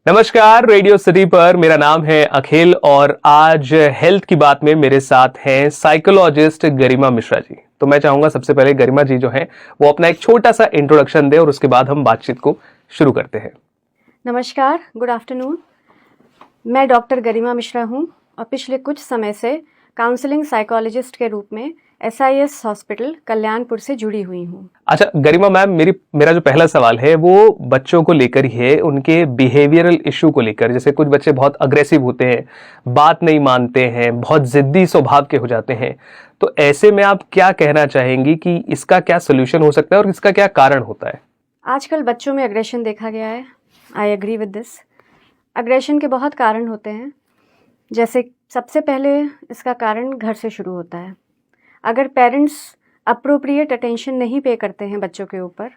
नमस्कार। Radio city पर मेरा नाम है अखिल और आज हेल्थ की बात में मेरे साथ हैं साइकोलॉजिस्ट गरिमा मिश्रा जी। तो मैं चाहूंगा सबसे पहले गरिमा जी जो हैं वो अपना एक छोटा सा इंट्रोडक्शन दें और उसके बाद हम बातचीत को शुरू करते हैं। नमस्कार, गुड आफ्टरनून। मैं डॉक्टर गरिमा मिश्रा हूँ और पिछले कुछ समय से काउंसलिंग साइकोलॉजिस्ट के रूप में SIS हॉस्पिटल कल्याणपुर से जुड़ी हुई हूँ। अच्छा गरिमा मैम, मेरा जो पहला सवाल है वो बच्चों को लेकर ही है, उनके बिहेवियरल इशू को लेकर। जैसे कुछ बच्चे बहुत अग्रेसिव होते हैं, बात नहीं मानते हैं, बहुत जिद्दी स्वभाव के हो जाते हैं, तो ऐसे में आप क्या कहना चाहेंगी कि इसका क्या सोल्यूशन हो सकता है और इसका क्या कारण होता है? आजकल बच्चों में अग्रेशन देखा गया है। I agree with this. Aggression के बहुत कारण होते हैं। जैसे सबसे पहले इसका कारण घर से शुरू होता है। अगर पेरेंट्स अप्रोप्रिएट अटेंशन नहीं पे करते हैं बच्चों के ऊपर,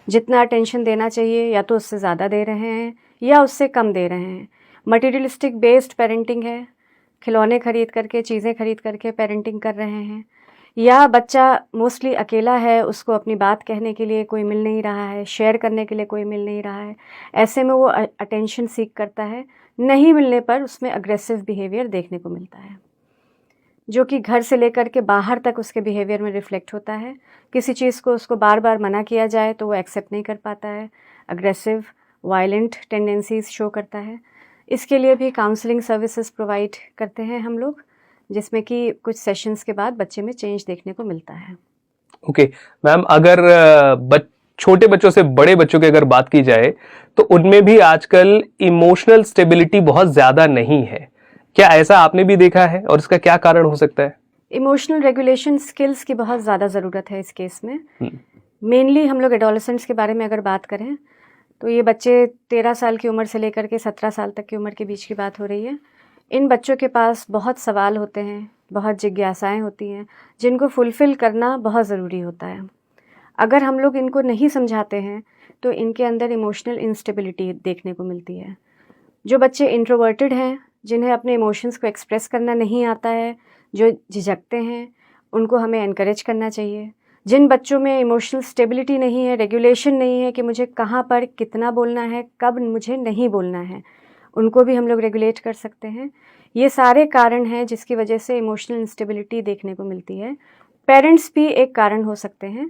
जितना अटेंशन देना चाहिए या तो उससे ज़्यादा दे रहे हैं या उससे कम दे रहे हैं। मटीरियलिस्टिक बेस्ड पेरेंटिंग है, खिलौने खरीद करके, चीज़ें खरीद करके पेरेंटिंग कर रहे हैं, या बच्चा मोस्टली अकेला है, उसको अपनी बात कहने के लिए कोई मिल नहीं रहा है, शेयर करने के लिए कोई मिल नहीं रहा है, ऐसे में वो अटेंशन सीक करता है। नहीं मिलने पर उसमें अग्रेसिव बिहेवियर देखने को मिलता है, जो कि घर से लेकर के बाहर तक उसके बिहेवियर में रिफ्लेक्ट होता है। किसी चीज़ को उसको बार बार मना किया जाए तो वो एक्सेप्ट नहीं कर पाता है, अग्रेसिव वायलेंट टेंडेंसीज शो करता है। इसके लिए भी काउंसलिंग सर्विसेज प्रोवाइड करते हैं हम लोग, जिसमें कि कुछ सेशंस के बाद बच्चे में चेंज देखने को मिलता है। ओके मैम, अगर छोटे बच्चों से बड़े बच्चों की अगर बात की जाए तो उनमें भी आजकल इमोशनल स्टेबिलिटी बहुत ज्यादा नहीं है। क्या ऐसा आपने भी देखा है और इसका क्या कारण हो सकता है? इमोशनल रेगुलेशन स्किल्स की बहुत ज़्यादा ज़रूरत है इस केस में। मेनली हम लोग एडोलेसेंट्स के बारे में अगर बात करें तो ये बच्चे 13 साल की उम्र से लेकर के 17 साल तक की उम्र के बीच की बात हो रही है। इन बच्चों के पास बहुत सवाल होते हैं, बहुत जिज्ञासाएं होती हैं, जिनको फुलफ़िल करना बहुत ज़रूरी होता है। अगर हम लोग इनको नहीं समझाते हैं तो इनके अंदर इमोशनल इंस्टेबिलिटी देखने को मिलती है। जो बच्चे इंट्रोवर्टेड हैं, जिन्हें अपने इमोशंस को एक्सप्रेस करना नहीं आता है, जो झिझकते हैं, उनको हमें एनकरेज करना चाहिए। जिन बच्चों में इमोशनल स्टेबिलिटी नहीं है, रेगुलेशन नहीं है कि मुझे कहाँ पर कितना बोलना है, कब मुझे नहीं बोलना है, उनको भी हम लोग रेगुलेट कर सकते हैं। ये सारे कारण हैं जिसकी वजह से इमोशनल इंस्टेबिलिटी देखने को मिलती है। पेरेंट्स भी एक कारण हो सकते हैं,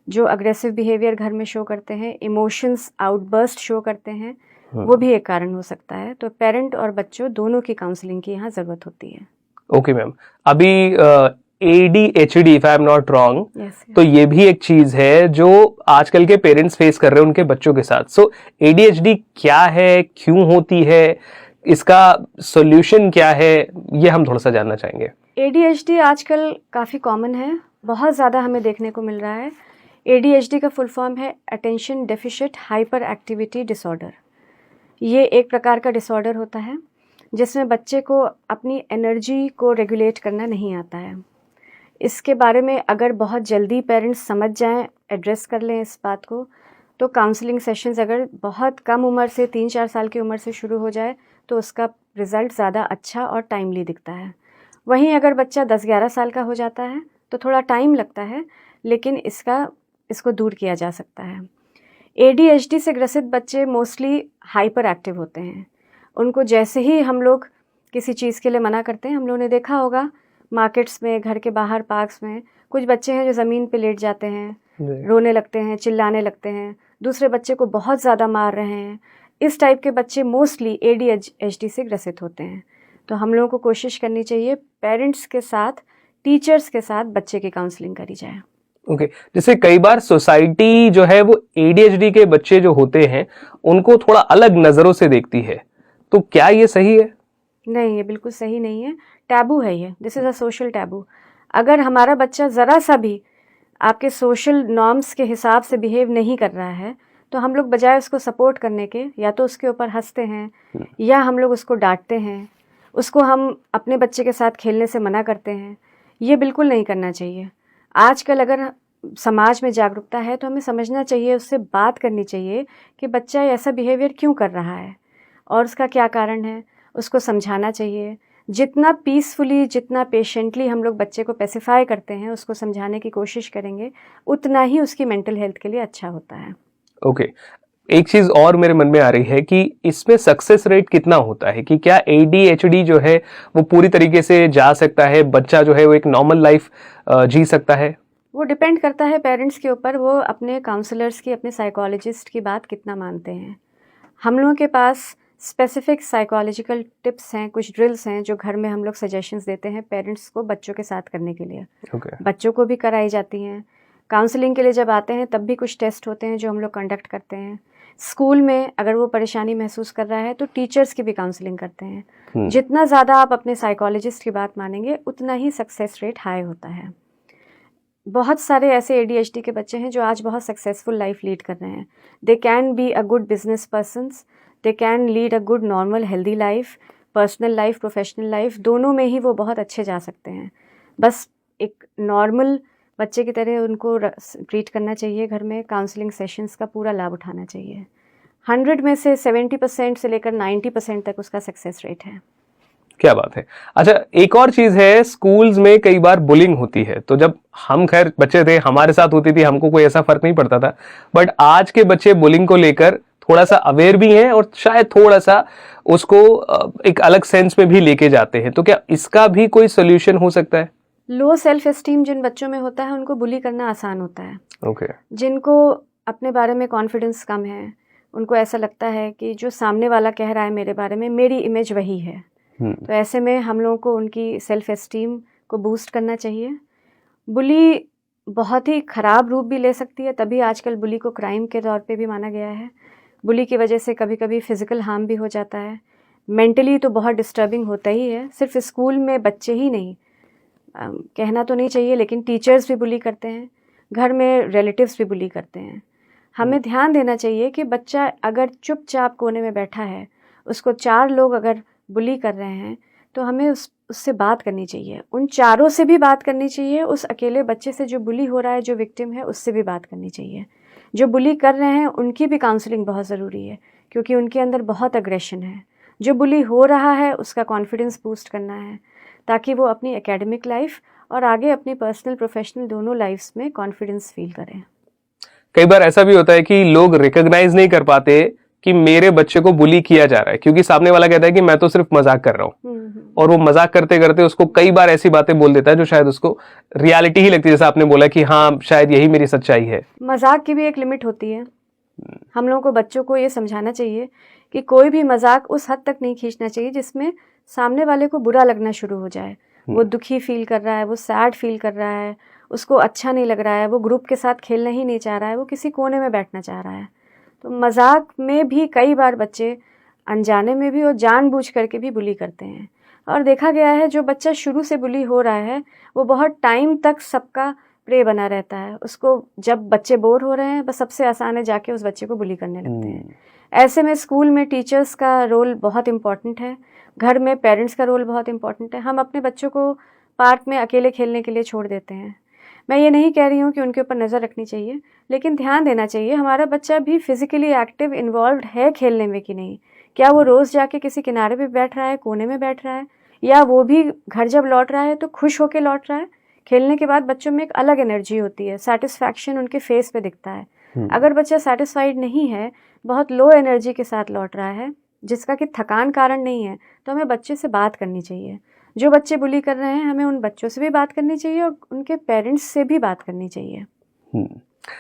जो अग्रेसिव बिहेवियर घर में शो करते हैं, इमोशंस आउटबर्स्ट शो करते हैं, वो भी एक कारण हो सकता है। तो पेरेंट और बच्चों दोनों की काउंसलिंग की यहाँ ज़रूरत होती है। ओके मैम, अभी ADHD if I am not wrong, Yes, तो ये भी एक चीज है जो आजकल के पेरेंट्स फेस कर रहे हैं उनके बच्चों के साथ। सो ADHD क्या है, क्यों होती है, इसका सॉल्यूशन क्या है, ये हम थोड़ा सा जानना चाहेंगे। ADHD आजकल काफ़ी कॉमन है, बहुत ज़्यादा हमें देखने को मिल रहा है। ADHD का फुल फॉर्म है attention deficit hyper activity disorder. ये एक प्रकार का डिसऑर्डर होता है जिसमें बच्चे को अपनी एनर्जी को रेगुलेट करना नहीं आता है। इसके बारे में अगर बहुत जल्दी पेरेंट्स समझ जाएं, एड्रेस कर लें इस बात को, तो काउंसलिंग सेशंस अगर बहुत कम उम्र से 3-4 साल की उम्र से शुरू हो जाए तो उसका रिज़ल्ट ज़्यादा अच्छा और टाइमली दिखता है। वहीं अगर बच्चा 10-11 साल का हो जाता है तो थोड़ा टाइम लगता है, लेकिन इसको दूर किया जा सकता है। ADHD से ग्रसित बच्चे मोस्टली हाइपर एक्टिव होते हैं। उनको जैसे ही हम लोग किसी चीज़ के लिए मना करते हैं, हम लोगों ने देखा होगा मार्केट्स में, घर के बाहर, पार्क्स में कुछ बच्चे हैं जो ज़मीन पे लेट जाते हैं, रोने लगते हैं, चिल्लाने लगते हैं, दूसरे बच्चे को बहुत ज़्यादा मार रहे हैं। इस टाइप के बच्चे मोस्टली ADHD से ग्रसित होते हैं। तो हम लोगों को कोशिश करनी चाहिए पेरेंट्स के साथ, टीचर्स के साथ बच्चे की काउंसलिंग करी जाए। ओके जैसे कई बार सोसाइटी जो है वो ADHD के बच्चे जो होते हैं उनको थोड़ा अलग नजरों से देखती है, तो क्या ये सही है? नहीं, ये बिल्कुल सही नहीं है। टैबू है ये, this is a social taboo. अगर हमारा बच्चा ज़रा सा भी आपके सोशल नॉर्म्स के हिसाब से बिहेव नहीं कर रहा है तो हम लोग बजाय उसको सपोर्ट करने के या तो उसके ऊपर हंसते हैं या हम लोग उसको डांटते हैं, उसको हम अपने बच्चे के साथ खेलने से मना करते हैं। ये बिल्कुल नहीं करना चाहिए। आजकल अगर समाज में जागरूकता है तो हमें समझना चाहिए, उससे बात करनी चाहिए कि बच्चा ऐसा बिहेवियर क्यों कर रहा है और उसका क्या कारण है, उसको समझाना चाहिए। जितना पीसफुली, जितना पेशेंटली हम लोग बच्चे को पेसिफाई करते हैं, उसको समझाने की कोशिश करेंगे, उतना ही उसकी मेंटल हेल्थ के लिए अच्छा होता है। ओके एक चीज और मेरे मन में आ रही है कि इसमें सक्सेस रेट कितना होता है, कि क्या ADHD जो है वो पूरी तरीके से जा सकता है, बच्चा जो है वो एक नॉर्मल लाइफ जी सकता है? वो डिपेंड करता है पेरेंट्स के ऊपर, वो अपने काउंसलर्स की, अपने साइकोलॉजिस्ट की बात कितना मानते हैं। हम लोगों के पास स्पेसिफिक साइकोलॉजिकल टिप्स हैं, कुछ ड्रिल्स हैं जो घर में हम लोग सजेशंस देते हैं पेरेंट्स को बच्चों के साथ करने के लिए। बच्चों को भी कराई जाती हैं। काउंसलिंग के लिए जब आते हैं तब भी कुछ टेस्ट होते हैं जो हम लोग कंडक्ट करते हैं। स्कूल में अगर वो परेशानी महसूस कर रहा है तो टीचर्स की भी काउंसलिंग करते हैं। जितना ज़्यादा आप अपने साइकोलॉजिस्ट की बात मानेंगे उतना ही सक्सेस रेट हाई होता है। बहुत सारे ऐसे ADHD के बच्चे हैं जो आज बहुत सक्सेसफुल लाइफ लीड कर रहे हैं। They can be a good business persons, they can lead a good normal healthy life, personal life, professional life, दोनों में ही वो बहुत अच्छे जा सकते हैं। बस एक नॉर्मल बच्चे की तरह उनको ट्रीट करना चाहिए, घर में काउंसलिंग सेशंस का पूरा लाभ उठाना चाहिए। 100 में से 70% से लेकर 90% तक उसका सक्सेस रेट है। क्या बात है। अच्छा, एक और चीज है, स्कूल्स में कई बार बुलिंग होती है। तो जब हम खैर बच्चे थे, हमारे साथ होती थी, हमको कोई ऐसा फर्क नहीं पड़ता था, बट आज के बच्चे बुलिंग को लेकर थोड़ा सा अवेयर भी हैं और शायद थोड़ा सा उसको एक अलग सेंस में भी लेके जाते हैं। तो क्या इसका भी कोई सोल्यूशन हो सकता है? लो सेल्फ एस्टीम जिन बच्चों में होता है उनको बुली करना आसान होता है। ओके। जिनको अपने बारे में कॉन्फिडेंस कम है, उनको ऐसा लगता है कि जो सामने वाला कह रहा है मेरे बारे में, मेरी इमेज वही है, तो ऐसे में हम लोगों को उनकी सेल्फ एस्टीम को बूस्ट करना चाहिए। बुली बहुत ही ख़राब रूप भी ले सकती है, तभी आजकल बुली को क्राइम के तौर पे भी माना गया है। बुली की वजह से कभी कभी फिज़िकल हार्म भी हो जाता है। मेंटली तो बहुत डिस्टर्बिंग होता ही है। सिर्फ स्कूल में बच्चे ही नहीं, कहना तो नहीं चाहिए लेकिन टीचर्स भी बुली करते हैं, घर में रिलेटिव्स भी बुली करते हैं। हमें ध्यान देना चाहिए कि बच्चा अगर चुपचाप कोने में बैठा है, उसको 4 लोग अगर बुली कर रहे हैं तो हमें उससे बात करनी चाहिए। उन चारों से भी बात करनी चाहिए, उस अकेले बच्चे से जो बुली हो रहा है, जो विक्टिम है, उससे भी बात करनी चाहिए। जो बुली कर रहे हैं उनकी भी काउंसलिंग बहुत ज़रूरी है, क्योंकि उनके अंदर बहुत अग्रेशन है। जो बुली हो रहा है उसका कॉन्फिडेंस बूस्ट करना है, ताकि वो अपनी एकेडमिक लाइफ और आगे अपनी पर्सनल प्रोफेशनल दोनों लाइफ्स में कॉन्फिडेंस फील करें। कई बार ऐसा भी होता है कि लोग रिकॉग्नाइज नहीं कर पाते कि मेरे बच्चे को बुली किया जा रहा है, क्योंकि सामने वाला कहता है कि मैं तो सिर्फ मजाक कर रहा हूँ, और वो मजाक करते करते उसको कई बार ऐसी बातें बोल देता है जो शायद उसको रियलिटी ही लगती है, जैसा आपने बोला कि हाँ शायद यही मेरी सच्चाई है। मजाक की भी एक लिमिट होती है। हम लोगों को बच्चों को ये समझाना चाहिए कि कोई भी मजाक उस हद तक नहीं खींचना चाहिए जिसमें सामने वाले को बुरा लगना शुरू हो जाए। वो दुखी फील कर रहा है, वो सैड फील कर रहा है, उसको अच्छा नहीं लग रहा है, वो ग्रुप के साथ खेलना ही नहीं चाह रहा है, वो किसी कोने में बैठना चाह रहा है। तो मजाक में भी कई बार बच्चे अनजाने में भी और जानबूझ करके भी बुली करते हैं। और देखा गया है जो बच्चा शुरू से बुली हो रहा है वो बहुत टाइम तक सबका प्रे बना रहता है। उसको जब बच्चे बोर हो रहे हैं बस सबसे आसान है जाके उस बच्चे को बुली करने लगते हैं। ऐसे में स्कूल में टीचर्स का रोल बहुत इम्पॉर्टेंट है, घर में पेरेंट्स का रोल बहुत इम्पॉर्टेंट है। हम अपने बच्चों को पार्क में अकेले खेलने के लिए छोड़ देते हैं। मैं ये नहीं कह रही हूँ कि उनके ऊपर नज़र रखनी चाहिए, लेकिन ध्यान देना चाहिए हमारा बच्चा भी फिजिकली एक्टिव इन्वॉल्व है खेलने में कि नहीं। क्या वो रोज़ जाके किसी किनारे पे बैठ रहा है, कोने में बैठ रहा है, या वो भी घर जब लौट रहा है तो खुश होकर लौट रहा है। खेलने के बाद बच्चों में एक अलग एनर्जी होती है, सेटिस्फैक्शन उनके फेस पे दिखता है। अगर बच्चा सेटिस्फाइड नहीं है, बहुत लो एनर्जी के साथ लौट रहा है जिसका कि थकान कारण नहीं है, तो हमें बच्चे से बात करनी चाहिए। जो बच्चे बुली कर रहे हैं हमें उन बच्चों से भी बात करनी चाहिए और उनके पेरेंट्स से भी बात करनी चाहिए।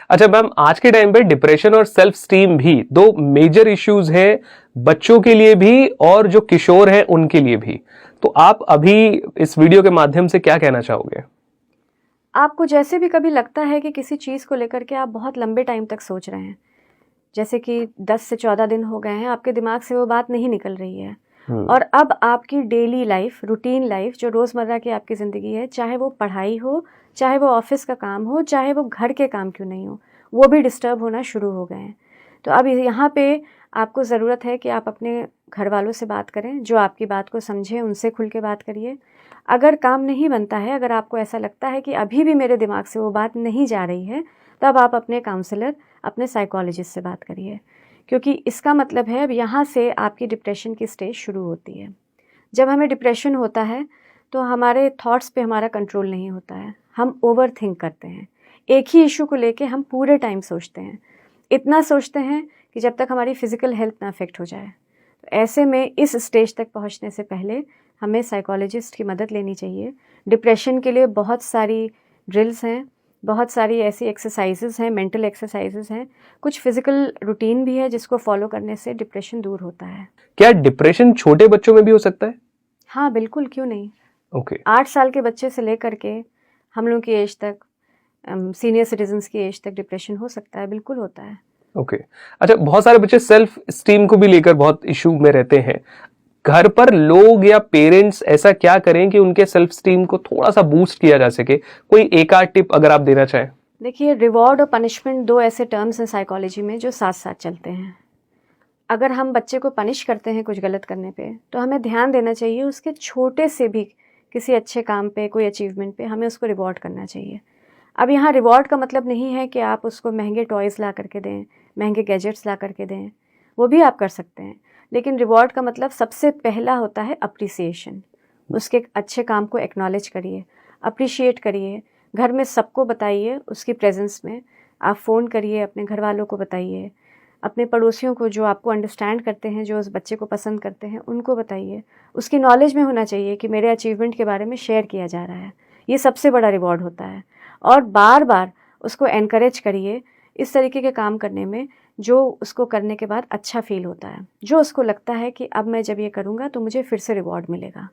अच्छा मैम, आज के टाइम पे डिप्रेशन और सेल्फ स्टीम भी 2 मेजर इश्यूज हैं, बच्चों के लिए भी और जो किशोर हैं उनके लिए भी। तो आप अभी इस वीडियो के माध्यम से क्या कहना चाहोगे? आपको जैसे भी कभी लगता है कि किसी चीज़ को लेकर के आप बहुत लंबे टाइम तक सोच रहे हैं, जैसे कि 10 से 14 दिन हो गए हैं आपके दिमाग से वो बात नहीं निकल रही है, और अब आपकी डेली लाइफ, रूटीन लाइफ, जो रोज़मर्रा की आपकी ज़िंदगी है, चाहे वो पढ़ाई हो, चाहे वो ऑफिस का काम हो, चाहे वो घर के काम क्यों नहीं हो, वो भी डिस्टर्ब होना शुरू हो गए हैं। तो अब यहाँ पे आपको ज़रूरत है कि आप अपने घर वालों से बात करें, जो आपकी बात को समझें, उनसे खुल के बात करिए। अगर काम नहीं बनता है, अगर आपको ऐसा लगता है कि अभी भी मेरे दिमाग से वो बात नहीं जा रही है, तब आप अपने काउंसलर, अपने साइकोलॉजिस्ट से बात करिए, क्योंकि इसका मतलब है अब यहाँ से आपकी डिप्रेशन की स्टेज शुरू होती है। जब हमें डिप्रेशन होता है तो हमारे थॉट्स पे हमारा कंट्रोल नहीं होता है, हम ओवर थिंक करते हैं। एक ही इशू को लेके हम पूरे टाइम सोचते हैं, इतना सोचते हैं कि जब तक हमारी फिज़िकल हेल्थ ना अफेक्ट हो जाए। तो ऐसे में इस स्टेज तक पहुंचने से पहले हमें साइकोलॉजिस्ट की मदद लेनी चाहिए। डिप्रेशन के लिए बहुत सारी ड्रिल्स हैं, बहुत सारी ऐसी एक्सरसाइजेज़ हैं, मेंटल एक्सरसाइजेज़ हैं, कुछ फिज़िकल रूटीन भी है जिसको फॉलो करने से डिप्रेशन दूर होता है। क्या डिप्रेशन छोटे बच्चों में भी हो सकता है? हाँ बिल्कुल, क्यों नहीं। ओके 8 साल के बच्चे से लेकर के हम लोग की एज तक, सीनियर सिटीजन्स की एज तक डिप्रेशन हो सकता है, बिल्कुल होता है। ओके अच्छा, बहुत सारे बच्चे सेल्फ स्टीम को भी लेकर बहुत इशू में रहते हैं। घर पर लोग या पेरेंट्स ऐसा क्या करें कि उनके सेल्फ स्टीम को थोड़ा सा बूस्ट किया जा सके? कोई एक आध टिप अगर आप देना चाहें। देखिए, रिवॉर्ड और पनिशमेंट 2 ऐसे टर्म्स हैं साइकोलॉजी में जो साथ साथ चलते हैं। अगर हम बच्चे को पनिश करते हैं कुछ गलत करने पे, तो हमें ध्यान देना चाहिए उसके छोटे से भी किसी अच्छे काम पे, कोई अचीवमेंट पे हमें उसको रिवॉर्ड करना चाहिए। अब यहाँ रिवॉर्ड का मतलब नहीं है कि आप उसको महंगे टॉयज़ ला करके दें, महंगे गैजेट्स ला करके दें, वो भी आप कर सकते हैं। लेकिन रिवॉर्ड का मतलब सबसे पहला होता है अप्रिसिएशन। उसके अच्छे काम को एक्नॉलेज करिए, अप्रिशिएट करिए, घर में सबको बताइए उसकी प्रेजेंस में। आप फ़ोन करिए, अपने घर वालों को बताइए, अपने पड़ोसियों को जो आपको अंडरस्टैंड करते हैं, जो उस बच्चे को पसंद करते हैं, उनको बताइए। उसकी नॉलेज में होना चाहिए कि मेरे अचीवमेंट के बारे में शेयर किया जा रहा है। ये सबसे बड़ा रिवॉर्ड होता है। और बार बार उसको एनकरेज करिए इस तरीके के काम करने में जो उसको करने के बाद अच्छा फील होता है, जो उसको लगता है कि अब मैं जब ये करूँगा तो मुझे फिर से रिवॉर्ड मिलेगा।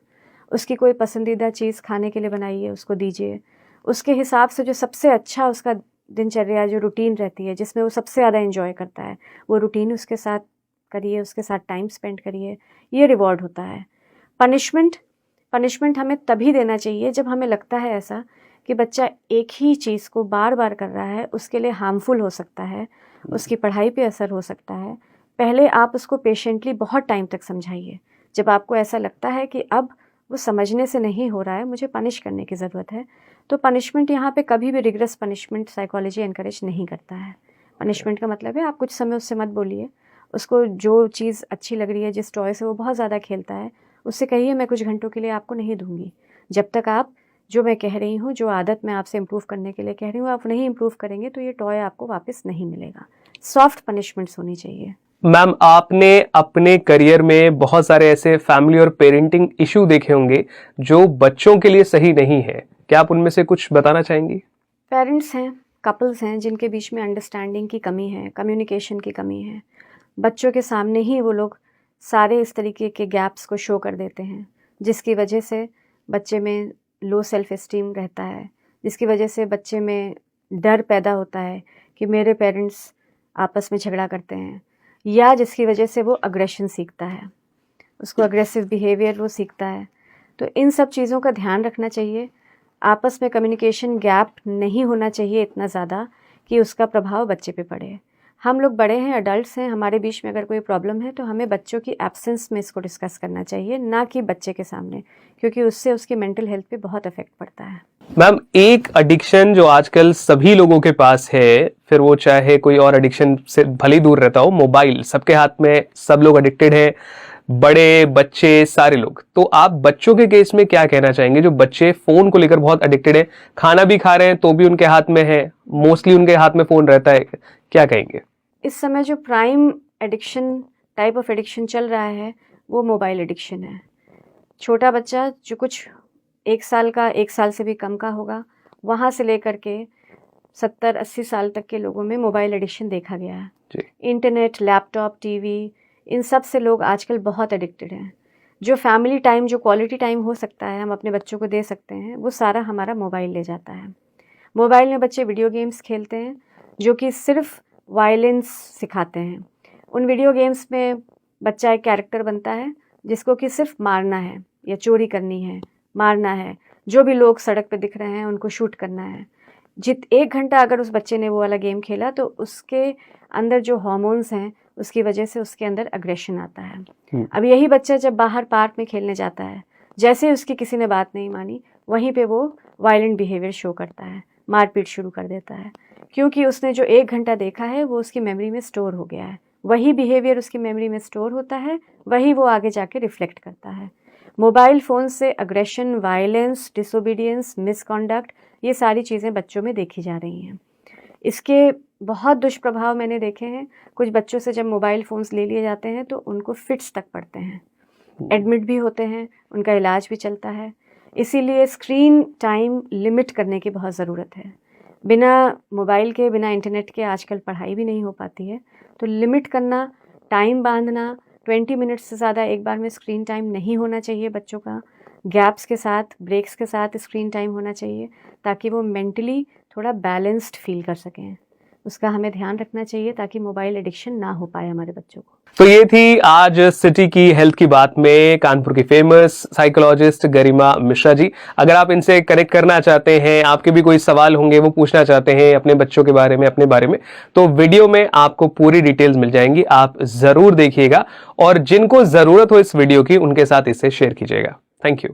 उसकी कोई पसंदीदा चीज़ खाने के लिए बनाइए, उसको दीजिए। उसके हिसाब से जो सबसे अच्छा उसका दिनचर्या, जो रूटीन रहती है जिसमें वो सबसे ज़्यादा एंजॉय करता है, वो रूटीन उसके साथ करिए, उसके साथ टाइम स्पेंड करिए। ये रिवॉर्ड होता है। पनिशमेंट हमें तभी देना चाहिए जब हमें लगता है ऐसा कि बच्चा एक ही चीज़ को बार बार कर रहा है, उसके लिए हार्मफुल हो सकता है, उसकी पढ़ाई पे असर हो सकता है। पहले आप उसको पेशेंटली बहुत टाइम तक समझाइए। जब आपको ऐसा लगता है कि अब वो समझने से नहीं हो रहा है, मुझे पनिश करने की ज़रूरत है, तो पनिशमेंट यहाँ पे कभी भी रिग्रेस पनिशमेंट साइकोलॉजी एनकरेज नहीं करता है। पनिशमेंट का मतलब है आप कुछ समय उससे मत बोलिए, उसको जो चीज़ अच्छी लग रही है, जिस टॉय से वो बहुत ज़्यादा खेलता है, उससे कहिए मैं कुछ घंटों के लिए आपको नहीं दूंगी। जब तक आप जो मैं कह रही हूँ, जो आदत मैं आपसे इम्प्रूव करने के लिए कह रही हूँ, आप नहीं इम्प्रूव करेंगे तो ये टॉय आपको वापस नहीं मिलेगा। सॉफ्ट पनिशमेंट्स होनी चाहिए। मैम, आपने अपने करियर में बहुत सारे ऐसे फैमिली और पेरेंटिंग इशू देखे होंगे जो बच्चों के लिए सही नहीं है, क्या आप उनमें से कुछ बताना चाहेंगी? पेरेंट्स हैं, कपल्स हैं जिनके बीच में अंडरस्टैंडिंग की कमी है, कम्युनिकेशन की कमी है। बच्चों के सामने ही वो लोग सारे इस तरीके के गैप्स को शो कर देते हैं, जिसकी वजह से बच्चे में लो सेल्फ एस्टीम रहता है, जिसकी वजह से बच्चे में डर पैदा होता है कि मेरे पेरेंट्स आपस में झगड़ा करते हैं, या जिसकी वजह से वो अग्रेशन सीखता है, उसको अग्रेसिव बिहेवियर वो सीखता है। तो इन सब चीज़ों का ध्यान रखना चाहिए। आपस में कम्युनिकेशन गैप नहीं होना चाहिए इतना ज़्यादा कि उसका प्रभाव बच्चे पे पड़े। हम लोग बड़े हैं, अडल्ट्स हैं, हमारे बीच में अगर कोई प्रॉब्लम है तो हमें बच्चों की एब्सेंस में इसको डिस्कस करना चाहिए, ना कि बच्चे के सामने, क्योंकि उससे उसकी मेंटल हेल्थ पे बहुत इफेक्ट पड़ता है। मैम, एक एडिक्शन जो आजकल सभी लोगों के पास है, फिर वो चाहे कोई और एडिक्शन से भले ही दूर रहता हो, मोबाइल सबके हाथ में, सब लोग एडिक्टेड हैं, बड़े बच्चे सारे लोग। तो आप बच्चों के केस में क्या कहना चाहेंगे जो बच्चे फोन को लेकर बहुत एडिक्टेड है, खाना भी खा रहे हैं तो भी उनके हाथ में है, मोस्टली उनके हाथ में फोन रहता है, क्या कहेंगे? इस समय जो prime addiction, type of addiction चल रहा है, वो मोबाइल एडिक्शन है। छोटा बच्चा जो कुछ 1 साल का, 1 साल से भी कम का होगा, वहाँ से लेकर के 70-80 साल तक के लोगों में मोबाइल एडिक्शन देखा गया है। जी। इंटरनेट, लैपटॉप, टीवी, इन सब से लोग आजकल बहुत एडिक्टेड हैं। जो फैमिली टाइम, जो क्वालिटी टाइम हो सकता है हम अपने बच्चों को दे सकते हैं, वो सारा हमारा मोबाइल ले जाता है। मोबाइल में बच्चे वीडियो गेम्स खेलते हैं जो कि सिर्फ वायलेंस सिखाते हैं। उन वीडियो गेम्स में बच्चा एक कैरेक्टर बनता है जिसको कि सिर्फ मारना है या चोरी करनी है, मारना है, जो भी लोग सड़क पे दिख रहे हैं उनको शूट करना है। 1 घंटा अगर उस बच्चे ने वो वाला गेम खेला तो उसके अंदर जो हार्मोन्स हैं उसकी वजह से उसके अंदर अग्रेशन आता है। अब यही बच्चा जब बाहर पार्क में खेलने जाता है, जैसे ही उसकी किसी ने बात नहीं मानी, वहीं पे वो वायलेंट बिहेवियर शो करता है, मारपीट शुरू कर देता है, क्योंकि उसने जो 1 घंटा देखा है वो उसकी मेमोरी में स्टोर हो गया है। वही बिहेवियर उसकी मेमोरी में स्टोर होता है, वही वो आगे जाके रिफ्लेक्ट करता है। मोबाइल फ़ोन से अग्रेशन, वायलेंस, डिसोबीडियंस, मिसकॉन्डक्ट, ये सारी चीज़ें बच्चों में देखी जा रही हैं। इसके बहुत दुष्प्रभाव मैंने देखे हैं। कुछ बच्चों से जब मोबाइल फ़ोन्स ले लिए जाते हैं तो उनको फिट्स तक पड़ते हैं, एडमिट भी होते हैं, उनका इलाज भी चलता है। इसीलिए स्क्रीन टाइम लिमिट करने की बहुत ज़रूरत है। बिना मोबाइल के, बिना इंटरनेट के आजकल पढ़ाई भी नहीं हो पाती है, तो लिमिट करना, टाइम बांधना, 20 मिनट्स से ज़्यादा एक बार में स्क्रीन टाइम नहीं होना चाहिए बच्चों का। गैप्स के साथ, ब्रेक्स के साथ स्क्रीन टाइम होना चाहिए ताकि वो मेंटली थोड़ा बैलेंस्ड फील कर सकें। उसका हमें ध्यान रखना चाहिए ताकि मोबाइल एडिक्शन ना हो पाए हमारे बच्चों को। तो ये थी आज सिटी की हेल्थ की बात में कानपुर की फेमस साइकोलॉजिस्ट गरिमा मिश्रा जी। अगर आप इनसे कनेक्ट करना चाहते हैं, आपके भी कोई सवाल होंगे, वो पूछना चाहते हैं अपने बच्चों के बारे में, अपने बारे में, तो वीडियो में आपको पूरी डिटेल्स मिल जाएंगी, आप जरूर देखिएगा और जिनको जरूरत हो इस वीडियो की उनके साथ इसे शेयर कीजिएगा। Thank you.